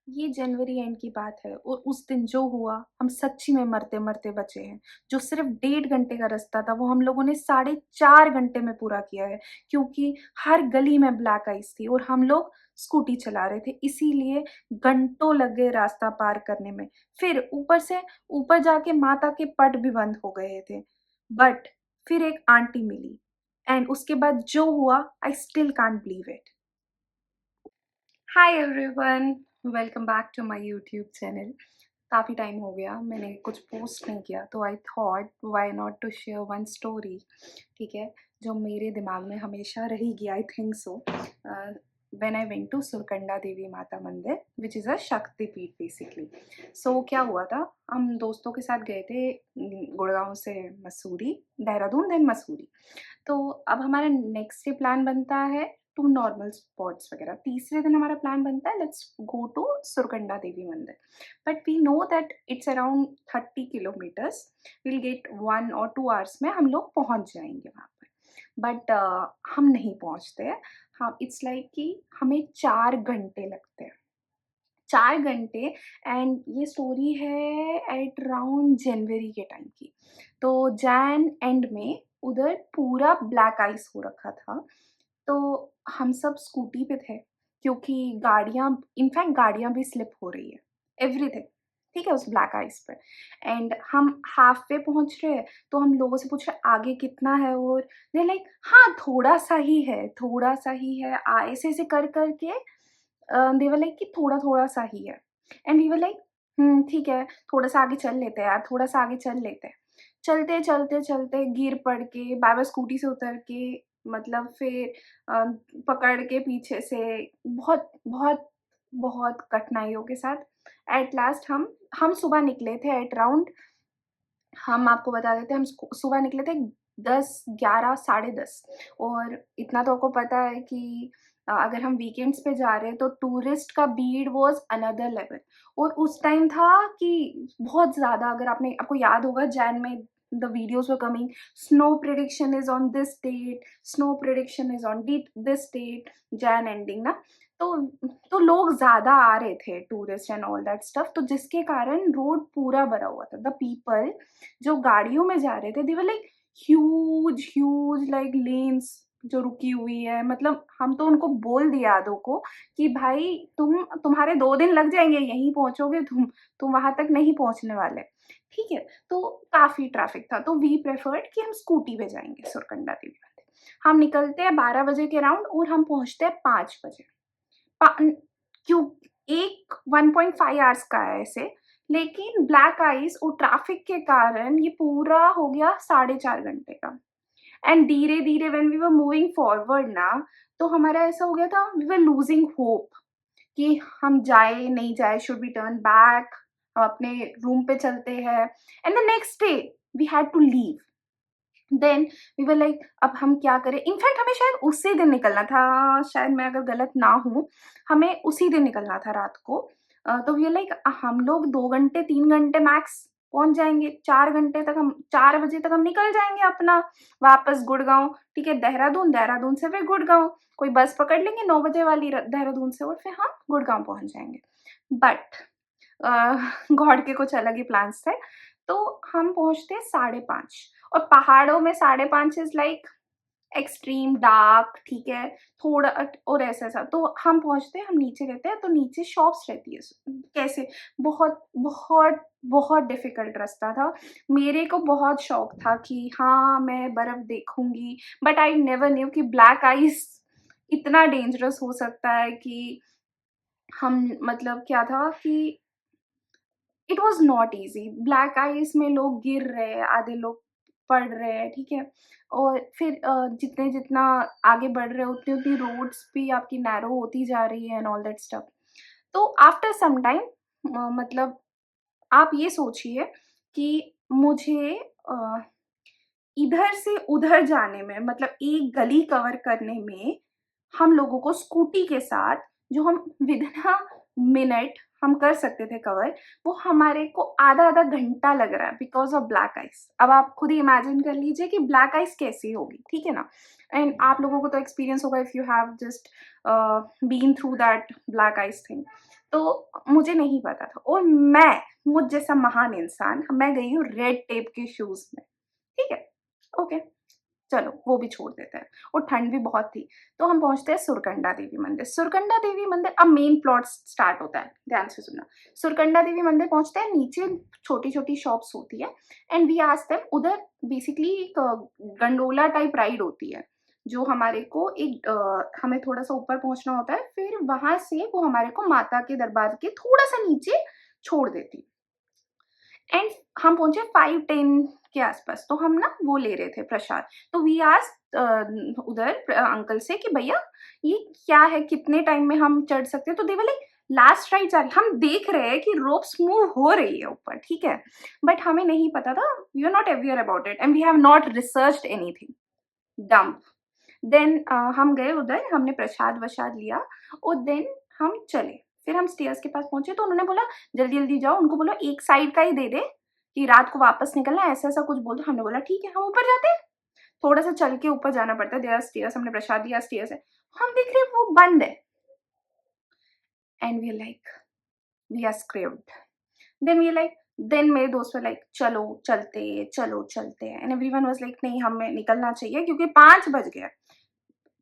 ये जनवरी एंड की बात है और उस दिन जो हुआ, हम सच्ची में मरते-मरते बचे हैं। जो सिर्फ़ 1.5 घंटे का रास्ता था, वो हम लोगों ने साढ़े 4 घंटे में पूरा किया है, क्योंकि हर गली में ब्लैक आइस थी और हम लोग स्कूटी चला रहे थे, इसीलिए घंटों लग गए रास्ता पार करने में। फिर ऊपर से ऊपर जाके माता के पट भी बंद हो गए थे। बट फिर एक आंटी मिली एंड उसके बाद जो हुआ, I still can't believe it. Hi everyone, welcome back to my YouTube channel. काफ़ी टाइम हो गया मैंने कुछ पोस्ट नहीं किया, तो I thought why not to share one story. ठीक है, जो मेरे दिमाग में हमेशा रहेगी, I think so. When I went to Surkanda Devi माता मंदिर विच इज़ अ शक्तिपीठ बेसिकली। सो क्या हुआ था, हम दोस्तों के साथ गए थे गुड़गांव से मसूरी, देहरादून देन मसूरी। तो अब हमारा नेक्स्ट डे प्लान बनता है टू नॉर्मल स्पॉट्स वगैरह। तीसरे दिन हमारा प्लान बनता है let's go to Surkanda Devi मंदिर। But we know that it's around 30 kilometres. Will get 1 और 2 आवर्स में हम लोग पहुंच जाएंगे वहाँ पर। बट हम नहीं पहुंचते हैं। हाँ, इट्स लाइक कि हमें 4 घंटे लगते हैं, 4 घंटे। एंड ये स्टोरी है एट अराउंड जनवरी के टाइम की। तो जैन एंड में उधर पूरा ब्लैक आइस हो रखा था। तो हम सब स्कूटी पे थे, क्योंकि गाड़ियाँ, इनफैक्ट गाड़ियाँ भी स्लिप हो रही है, एवरीथिंग, ठीक है, उस ब्लैक आइस पे। एंड हम हाफ वे पहुँच रहे हैं, तो हम लोगों से पूछ रहे आगे कितना है, और दे लाइक हाँ, थोड़ा-सा ही है, थोड़ा-सा ही है। ऐसे-ऐसे कर के दे वर लाइक कि थोड़ा-थोड़ा सा ही है। एंड वी वर लाइक ठीक है, थोड़ा-सा आगे चल लेते हैं यार, थोड़ा-सा आगे चल लेते हैं। चलते गिर पड़ के, बार-बार स्कूटी से उतर के, मतलब फिर अ, पकड़ के पीछे से, बहुत, बहुत, बहुत कठिनाइयों के साथ एट लास्ट हम सुबह निकले थे एट अराउंड, हम आपको बता देते हैं, हम सुबह निकले थे 10, 11, साढ़े 10। और इतना तो आपको पता है कि अगर हम वीकेंड्स पे जा रहे हैं तो टूरिस्ट का भीड़ वाज़ अनदर लेवल। और उस टाइम था कि बहुत ज़्यादा, अगर आपको याद होगा, जैन में the videos were coming, snow prediction is on this date, snow prediction is on this date, Jan ending ना। तो तो लोग ज़्यादा आ रहे थे, tourist and all that stuff, तो जिसके कारण रोड पूरा भरा हुआ था। द पीपल जो गाड़ियों में जा रहे थे, they were like huge huge like lanes जो रुकी हुई है। मतलब हम तो उनको बोल दिया आधों को कि भाई तुम्हारे 2 दिन लग जाएंगे, यहीं पहुंचोगे तुम वहां तक नहीं पहुंचने वाले। ठीक है, तो काफी ट्रैफिक था, तो वी प्रेफर्ड कि हम स्कूटी पे जाएंगे सुरकंडा देवी मंदिर। हम निकलते हैं 12 बजे के राउंड और हम पहुंचते हैं 5 बजे। क्यों, एक 1.5 आवर्स का है ऐसे, लेकिन ब्लैक आइस और ट्रैफिक के कारण ये पूरा हो गया साढ़े 4 घंटे का। एंड धीरे धीरे when we were moving forward ना, तो हमारा ऐसा हो गया था, वी वर लूजिंग होप कि हम जाए नहीं जाए, शुड वी टर्न बैक, हम अपने रूम पे चलते हैं। And the next day we had to leave. Then we were like अब हम क्या करें। इनफैक्ट हमें शायद उसी दिन निकलना था, शायद मैं अगर गलत ना हूँ, हमें उसी दिन निकलना था रात को। तो वी आर लाइक हम लोग 2 घंटे 3 घंटे मैक्स पहुंच जाएंगे, 4 घंटे तक, हम 4 बजे तक हम निकल जाएंगे अपना वापस गुड़गांव। ठीक है, देहरादून, देहरादून से फिर गुड़गांव, कोई बस पकड़ लेंगे 9 बजे वाली देहरादून से, और फिर हम गुड़गांव पहुंच जाएंगे। बट गॉड के कुछ अलग ही प्लान्स थे। तो हम पहुंचते 5:30, और पहाड़ों में 5:30 इज लाइक एक्सट्रीम डार्क, ठीक है, थोड़ा और ऐसा तो हम पहुंचते हैं, हम नीचे रहते हैं, तो नीचे शॉप्स रहती है। कैसे, बहुत बहुत बहुत डिफिकल्ट रास्ता था। मेरे को बहुत शौक था कि हाँ मैं बर्फ देखूंगी, बट आई नेवर न्यू कि ब्लैक आइस इतना डेंजरस हो सकता है कि हम, मतलब क्या था कि it was not easy. Black ice में लोग गिर रहे हैं, आधे लोग पड़ रहे हैं, ठीक है। और फिर जितने जितना आगे बढ़ रहे हैं, उतनी उतनी रोड्स भी आपकी नैरो होती जा रही है एंड ऑल दैट स्टफ। तो आफ्टर सम टाइम, मतलब आप ये सोचिए कि मुझे इधर से उधर जाने में, मतलब एक गली कवर करने में, हम लोगों को स्कूटी के साथ, जो हम विदिन अ मिनट हम कर सकते थे कवर, वो हमारे को आधा आधा घंटा लग रहा है बिकॉज ऑफ ब्लैक आइस। अब आप खुद ही इमेजिन कर लीजिए कि ब्लैक आइस कैसी होगी, ठीक है ना। एंड आप लोगों को तो एक्सपीरियंस होगा if you have just been through that black ice thing. तो मुझे नहीं पता था, और मुझ जैसा महान इंसान, मैं गई हूँ रेड टेप के शूज़ में, ठीक है? ओके, चलो वो भी छोड़ देते हैं, और ठंड भी बहुत थी। तो हम पहुँचते हैं सुरकंडा देवी मंदिर। सुरकंडा देवी मंदिर, अब मेन प्लॉट स्टार्ट होता है, ध्यान से सुनना। सुरकंडा देवी मंदिर पहुँचते हैं, नीचे छोटी-छोटी शॉप्स होती है, एंड वी आस्क्ड देम, उधर बेसिकली एक गंडोला टाइप राइड होती है, जो हमारे को हमें थोड़ा-सा ऊपर पहुँचना होता है, फिर वहाँ से वो हमारे को माता के दरबार के थोड़ा-सा नीचे छोड़ देती है। एंड हम पहुँचे 5-10 के आसपास, तो हम ना वो ले रहे थे प्रसाद। तो वी आस्क्ड उधर अंकल से कि भैया ये क्या है, कितने टाइम में हम चढ़ सकते हैं? तो दे वर लाइक लास्ट राइड जा रही, हम देख रहे हैं कि रोप्स मूव हो रही है ऊपर, ठीक है? बट हमें नहीं पता था, we are not aware about it and we have not researched anything, dumb. देन हम गए उधर, हमने प्रसाद-वसाद लिया, और देन हम चले। फिर हम स्टेयर्स के पास पहुँचे, तो उन्होंने बोला जल्दी-जल्दी जाओ, उनको बोलो एक साइड का ही दे दे कि रात को वापस निकलना है, ऐसा-ऐसा कुछ बोल दो। हमने बोला ठीक है, हम ऊपर जाते हैं। थोड़ा-सा चल के ऊपर जाना पड़ता है, देयर आर स्टेयर्स, हमने प्रसाद लिया, स्टेयर्स है। हम देख रहे हैं वो बंद है, and we are like, we are screwed. Then मेरे दोस्त वर लाइक चलो चलते हैं, एंड एवरीवन वाज़ लाइक नहीं, हमें निकलना चाहिए क्योंकि 5 बज गए।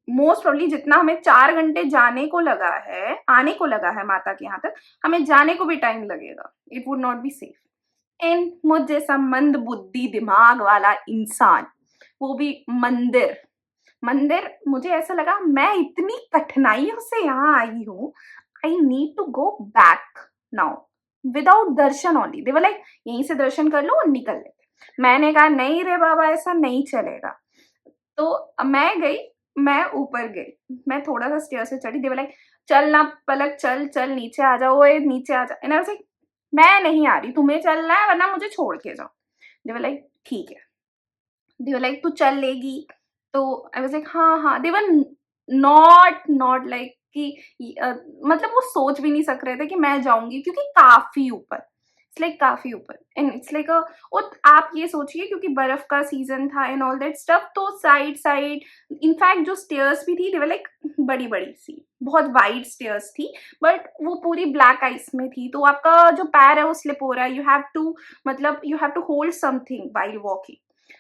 मोस्ट प्रोबब्ली जितना हमें 4 घंटे जाने को लगा है, आने को लगा है माता के यहाँ तक, हमें जाने को भी टाइम लगेगा। It would not be safe. And मुझ जैसा मंद बुद्धि दिमाग वाला इंसान, वो भी मंदिर मंदिर मुझे ऐसा लगा मैं इतनी कठिनाइयों से यहाँ आई हूँ, I need to go back now without darshan only. They were like यहीं से दर्शन कर लो और निकल लेते। मैंने कहा नहीं रे बाबा, ऐसा नहीं चलेगा। तो मैं ऊपर गई, मैं थोड़ा-सा स्टेयर से चढ़ी, दे वर लाइक चल ना पलक, चल, चल नीचे आ जाओ, ओए नीचे आ जा। एंड आई वाज़ लाइक मैं नहीं आ रही, तुम्हें चलना है वरना मुझे छोड़ के जाओ। दे वर लाइक ठीक है। दे वर लाइक तू चल लेगी? तो आई वाज़ लाइक हाँ, हाँ। दे वर नॉट लाइक कि मतलब वो सोच भी नहीं सक रहे थे कि मैं जाऊँगी, क्योंकि काफ़ी ऊपर, इट्स लाइक काफ़ी ऊपर, एंड इट्स लाइक और आप ये सोचिए क्योंकि बर्फ का सीज़न था एंड ऑल दैट स्टफ, तो साइड इनफैक्ट जो स्टेयर्स भी थी दे वर लाइक बड़ी-बड़ी सी, बहुत वाइड स्टेयर्स थी, बट वो पूरी ब्लैक आइस में थी, तो आपका जो पैर है वो स्लिप हो रहा है, you have to hold something while walking.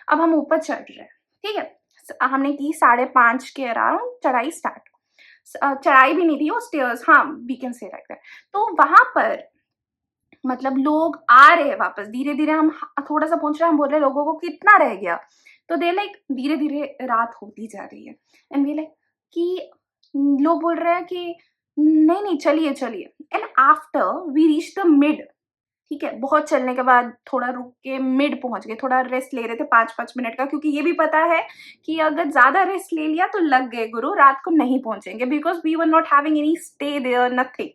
अब हम ऊपर चढ़ रहे हैं, ठीक है? हमने की 5:30 के अराउंड चढ़ाई स्टार्ट। चढ़ाई भी नहीं थी, वो स्टेयर्स, हाँ, we can say like that. तो वहाँ पर मतलब लोग आ रहे हैं वापस, धीरे-धीरे हम थोड़ा-सा पहुँच रहे हैं, हम बोल रहे हैं लोगों को कितना रह गया? तो दे लाइक धीरे-धीरे रात होती जा रही है, एंड वी लाइक कि लोग बोल रहे हैं कि नहीं, चलिए, चलिए, and after we reach the mid, ठीक है? बहुत चलने के बाद थोड़ा रुक के मिड पहुँच गए, थोड़ा रेस्ट ले रहे थे 5-5 मिनट का, क्योंकि ये भी पता है कि अगर ज़्यादा रेस्ट ले लिया तो लग गए गुरु, रात को नहीं पहुँचेंगे, because we were not having any stay there, nothing,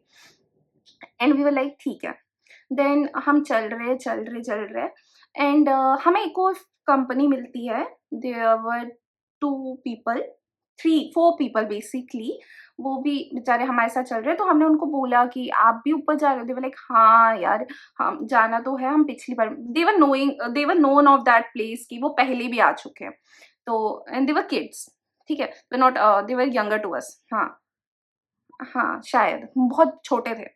and we were like ठीक है। देन हम चल रहे, एंड हमें एक और कंपनी मिलती है, there were 2 people, 3-4 people basically, वो भी बेचारे हमारे साथ चल रहे हैं, तो हमने उनको बोला कि आप भी ऊपर जा रहे हो? दे वर लाइक हाँ यार, हम जाना तो है, हम पिछली बार they were known of that place कि वो पहले भी आ चुके हैं। तो एंड दे वर किड्स, ठीक है? They not they were younger to us, हाँ, हाँ, शायद बहुत छोटे थे।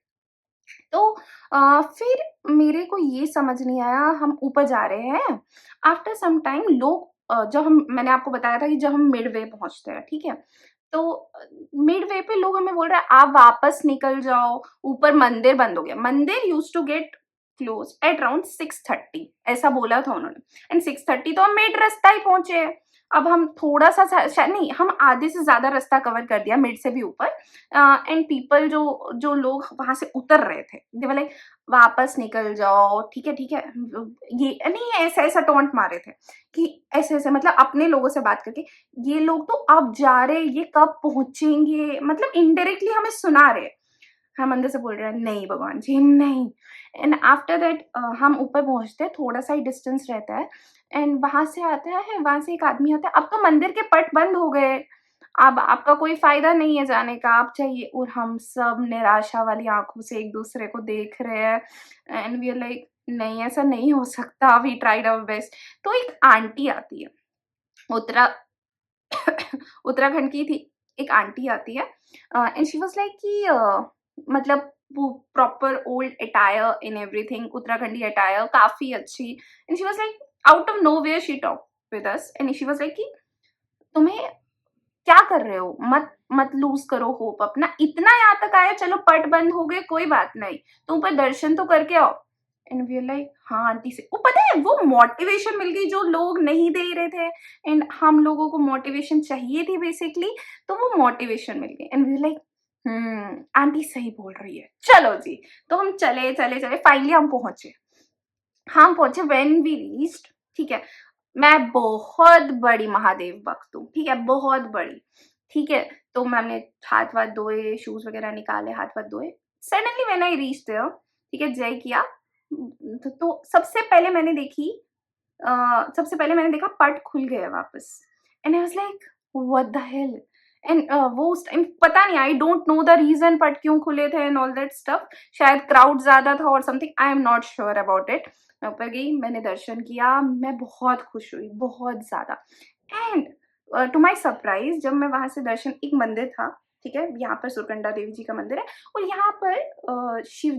तो फिर मेरे को ये समझ नहीं आया, हम ऊपर जा रहे हैं, आफ्टर सम टाइम लोग जब हम मैंने आपको बताया था कि जब हम मिडवे पहुँचते हैं, ठीक है? तो मिडवे पे लोग हमें बोल रहे हैं आप वापस निकल जाओ, ऊपर मंदिर बंद हो गया। मंदिर used to get close at around 6:30 ऐसा बोला था उन्होंने, एंड 6:30 तो हम मिड रास्ता ही पहुँचे हैं। अब हम थोड़ा-सा शायद नहीं, हम आधे से ज़्यादा रास्ता कवर कर दिया मिड से भी ऊपर, एंड पीपल जो जो लोग वहाँ से उतर रहे थे, दे वर लाइक वापस निकल जाओ, ठीक है, ठीक है। ये नहीं, ऐसा-ऐसा टॉन्ट मारे थे कि ऐसे-ऐसे, मतलब अपने लोगों से बात करके, ये लोग तो अब जा रहे हैं, ये कब पहुँचेंगे? मतलब इनडायरेक्टली हमें सुना रहे हैं। हम अंदर से बोल रहे हैं नहीं भगवान जी नहीं। एंड आफ्टर दैट हम ऊपर पहुँचते हैं, थोड़ा-सा ही डिस्टेंस रहता है, एंड वहाँ से आता है, वहाँ से एक आदमी आता है, अब तो मंदिर के पट बंद हो गए, अब आपका कोई फ़ायदा नहीं है जाने का, आप जाइए। और हम सब निराशा वाली आँखों से एक-दूसरे को देख रहे हैं, एंड वी आर लाइक नहीं, ऐसा नहीं हो सकता, वी ट्राइड आवर बेस्ट। तो एक आंटी आती है, उत्तरा उत्तराखंड की थी, एक आंटी आती है, एंड शी वाज़ लाइक कि मतलब वो proper old attire in everything, Uttarakhandi attire, काफी अच्छी। And she was like out of nowhere she talk with us and she was like कि तुम्हें क्या कर रहे हो, मत मत लूज करो होप अपना, इतना यहाँ तक आया, चलो पट बंद हो गए कोई बात नहीं, तुम पर दर्शन तो करके आओ। एंड वी आर लाइक हाँ आंटी से, वो पता है वो मोटिवेशन मिल गई जो लोग नहीं दे रहे थे, एंड हम लोगों को मोटिवेशन चाहिए थी बेसिकली, तो वो मोटिवेशन मिल गई। एंड वी लाइक आंटी सही बोल रही है, चलो जी। तो हम चले चले चले, फाइनली हम पहुंचे व्हेन वी रीच्ड, ठीक है। मैं बहुत बड़ी महादेव भक्त हूँ, ठीक है, बहुत बड़ी, ठीक है। तो मैंने हाथ वाथ धोए, शूज वगैरह निकाले, हाथ वाथ धोए। Suddenly when I reach there, ठीक है, जय किया। तो सबसे पहले मैंने देखा पट खुल गया वापस। And I was like what the hell. And वो उस टाइम पता नहीं, I don't know the reason पट क्यों खुले थे एंड ऑल दैट स्टफ, शायद क्राउड ज्यादा था और something, I am not sure about it. मैं ऊपर गई, मैंने दर्शन किया, मैं बहुत खुश हुई, बहुत ज्यादा। एंड टू माई सरप्राइज, जब मैं वहां से दर्शन, एक मंदिर था, ठीक है, यहाँ पर सुरकंडा देवी जी का मंदिर है, और यहाँ पर शिव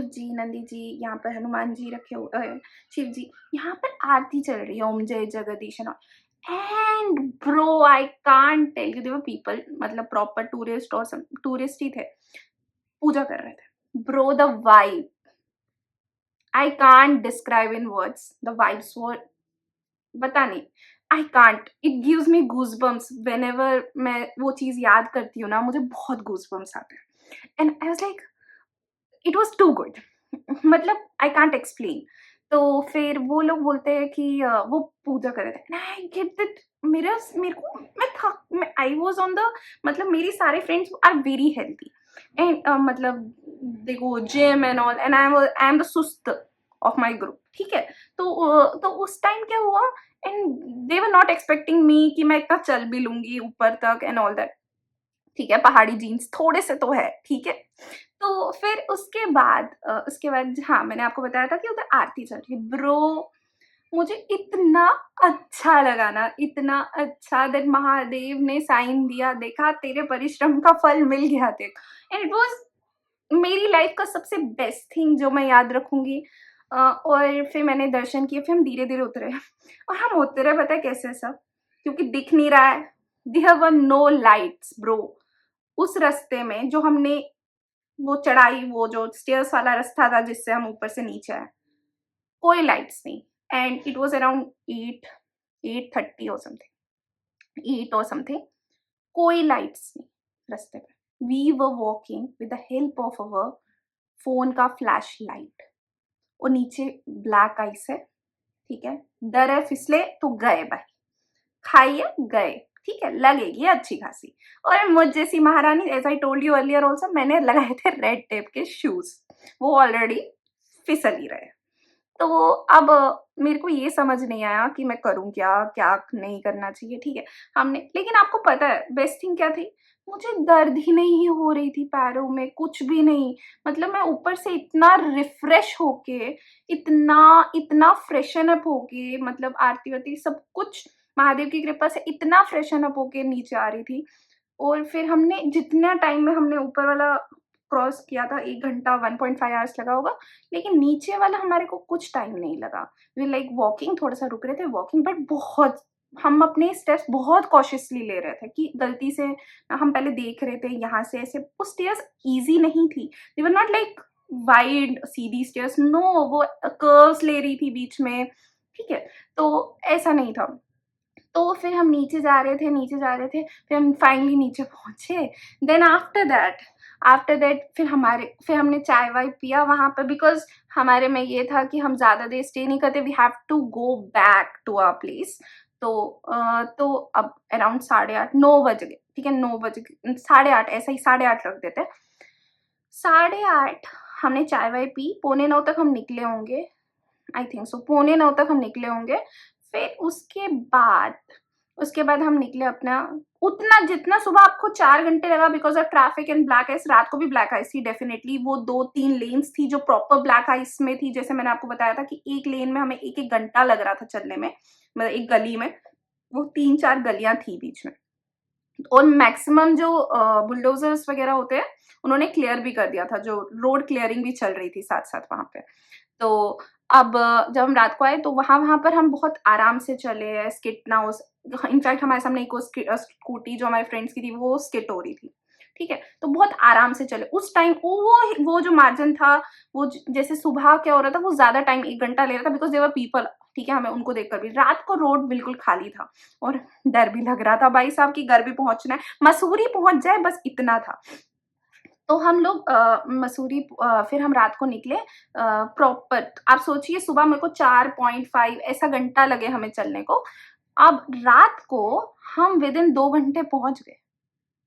जी, नंदी जी, यहाँ पर हनुमान जी रखे हुए, शिव जी, यहाँ पर आरती चल रही है, Om Jai Jagdish and bro I can't tell you, there were people, मतलब प्रॉपर टूरिस्ट और टूरिस्ट ही थे, पूजा कर रहे थे। Bro the vibe, I can't describe in words, the vibes were, पता नहीं, I can't, it gives me goose bumps whenever मैं वो चीज याद करती हूँ ना, मुझे बहुत गूज बम्स आते हैं। And I was like it was too good, मतलब आई कांट एक्सप्लेन। तो फिर वो लोग बोलते हैं कि वो पूजा कर रहे थे, आई गेट दैट, मेरे को मैं थक, मैं आई वाज ऑन द, मतलब मेरी सारे friends are very healthy and मतलब देखो gym and all, and I am the सुस्त ऑफ माई ग्रुप, ठीक है। तो उस टाइम क्या हुआ, and they were not expecting me कि मैं इतना चल भी लूंगी ऊपर तक एंड ऑल दैट, ठीक है, पहाड़ी जीन्स थोड़े से तो है, ठीक है। तो फिर उसके बाद हाँ, मैंने आपको बताया था कि उधर आरती चल रही है। ब्रो मुझे इतना अच्छा लगा ना, इतना अच्छा, दैट महादेव ने साइन दिया, देखा तेरे परिश्रम का फल मिल गया देख। एंड इट वाज मेरी लाइफ का सबसे बेस्ट थिंग जो मैं याद रखूंगी। और फिर मैंने दर्शन किए, फिर हम धीरे धीरे उतरे और हम उतरे पता है कैसे सब, क्योंकि दिख नहीं रहा है, there were no lights bro उस रास्ते में, जो हमने वो चढ़ाई, वो जो स्टेयर्स वाला रास्ता था जिससे हम ऊपर से नीचे आए, कोई लाइट्स नहीं। एंड इट वाज अराउंड 8:30 और समथिंग, 8 और समथिंग, कोई लाइट्स नहीं रास्ते पे। We were walking with the help of our phone का फ्लैश लाइट, और नीचे ब्लैक आइस है, ठीक है, डर है फिसले तो गए भाई, खाइए गए, ठीक है, लगेगी अच्छी खासी। और मुझ जैसी महारानी, as I told you earlier also, मैंने लगाए थे रेड टेप के शूज, वो ऑलरेडी फिसल ही रहे। तो अब मेरे को ये समझ नहीं आया कि मैं करूं क्या, क्या नहीं करना चाहिए, ठीक है। हमने, लेकिन आपको पता है बेस्ट थिंग क्या थी, मुझे दर्द ही नहीं हो रही थी पैरों में, कुछ भी नहीं, मतलब मैं ऊपर से इतना रिफ्रेश होके, इतना इतना फ्रेशन अप होके, मतलब आरती वारती सब कुछ महादेव की कृपा से इतना फ्रेशन अप होके नीचे आ रही थी। और फिर हमने जितना टाइम में हमने ऊपर वाला क्रॉस किया था, 1 घंटा 1.5 आवर्स लगा होगा, लेकिन नीचे वाला हमारे को कुछ टाइम नहीं लगा। वी लाइक वॉकिंग, थोड़ा सा रुक रहे थे वॉकिंग, बट बहुत, हम अपने स्टेप्स बहुत कॉशियसली ले रहे थे कि गलती से, हम पहले देख रहे थे यहाँ से ऐसे, वो स्टेयर्स ईजी नहीं थी, they were not like wide सीधी स्टेयर्स, नो, वो कर्व्स ले रही थी बीच में, ठीक है, तो ऐसा नहीं था। तो फिर हम नीचे जा रहे थे, नीचे जा रहे थे, फिर हम फाइनली नीचे पहुंचे। देन आफ्टर दैट फिर हमने चाय वाय पिया वहाँ पे, बिकॉज हमारे में ये था कि हम ज़्यादा देर स्टे नहीं करते, we have to go back to our place. तो अब अराउंड 8:30 9 बज गए, ठीक है, 9 बज गए, 8:30 ऐसा ही, 8:30 रख देते। 8:30 हमने चाय वाय पी, 8:45 तक हम निकले होंगे, आई थिंक सो 8:45 तक हम निकले होंगे। फिर उसके बाद हम निकले अपना, उतना जितना सुबह आपको 4 घंटे लगा because of traffic and black ice, रात को भी ब्लैक आइस थी डेफिनेटली, वो 2-3 लेन्स थी जो प्रॉपर ब्लैक आइस में थी, जैसे मैंने आपको बताया था कि एक लेन में हमें 1-1 घंटा लग रहा था चलने में, मतलब एक गली में, वो 3-4 गलियां थी बीच में। और मैक्सिमम जो बुलडोजर्स वगैरह होते हैं उन्होंने क्लियर भी कर दिया था, जो रोड क्लियरिंग भी चल रही थी साथ साथ वहां पे। तो अब जब हम रात को आए तो वहां वहां पर हम बहुत आराम से चले, स्किट ना हो। इनफैक्ट हमारे सामने एक स्कूटी जो हमारे फ्रेंड्स की थी वो स्किट हो रही थी, ठीक है, तो बहुत आराम से चले। उस टाइम वो जो मार्जिन था, वो जैसे सुबह क्या हो रहा था, वो ज्यादा टाइम 1 घंटा ले रहा था, बिकॉज देवर पीपल, ठीक है, हमें उनको देखकर भी रात को रोड बिल्कुल खाली था और डर भी लग रहा था भाई साहब कि घर भी पहुंचना है, मसूरी पहुंच जाए, बस इतना था। तो हम लोग मसूरी फिर हम रात को निकले प्रॉपर। आप सोचिए सुबह मेरे को 4.5 ऐसा घंटा लगे हमें चलने को। अब रात को हम विद इन 2 घंटे पहुंच गए।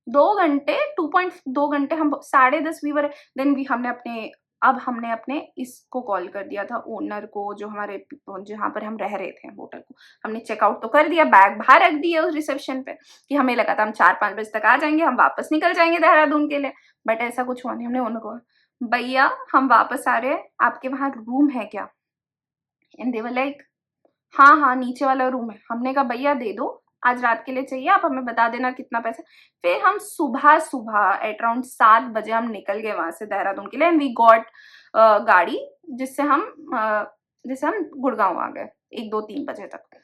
2 घंटे, 2.2 घंटे, हम 10:30 वी वर देन वी हमने अपने अब हमने अपने इसको कॉल कर दिया था, ओनर को, जो हमारे जहाँ पर हम रह रहे थे होटल को। हमने चेकआउट तो कर दिया, बैग बाहर रख दिया उस रिसेप्शन पे कि हमें लगा था हम 4-5 बजे तक आ जाएंगे, हम वापस निकल जाएंगे देहरादून के लिए, बट ऐसा कुछ हुआ नहीं। हमने उनको, भैया हम वापस आ रहे हैं, आपके वहां रूम है क्या? एंड दे वर लाइक, हाँ हाँ नीचे वाला रूम है। हमने कहा भैया दे दो, आज रात के लिए चाहिए, आप हमें बता देना कितना पैसा। फिर हम सुबह सुबह एट अराउंड 7 बजे हम निकल गए वहां से देहरादून के लिए, एंड वी गॉट गाड़ी, जिससे हम गुड़गांव आ गए 1-2-3 बजे तक।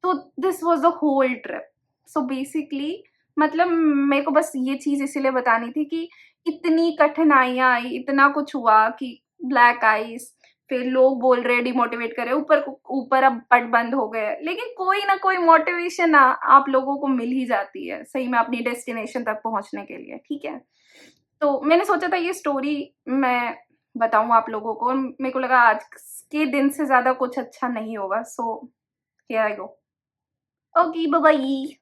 तो this was the whole trip. So basically मतलब मेरे को बस ये चीज इसीलिए बतानी थी कि इतनी कठिनाइयां आई, इतना कुछ हुआ कि ब्लैक आइस, फिर लोग बोल रहे डिमोटिवेट करे, ऊपर ऊपर अब पट बंद हो गए, लेकिन कोई ना कोई मोटिवेशन आप लोगों को मिल ही जाती है सही में अपनी डेस्टिनेशन तक पहुंचने के लिए, ठीक है। तो मैंने सोचा था ये स्टोरी मैं बताऊं आप लोगों को, मेरे को लगा आज के दिन से ज्यादा कुछ अच्छा नहीं होगा, so here I go. Okay, bye bye.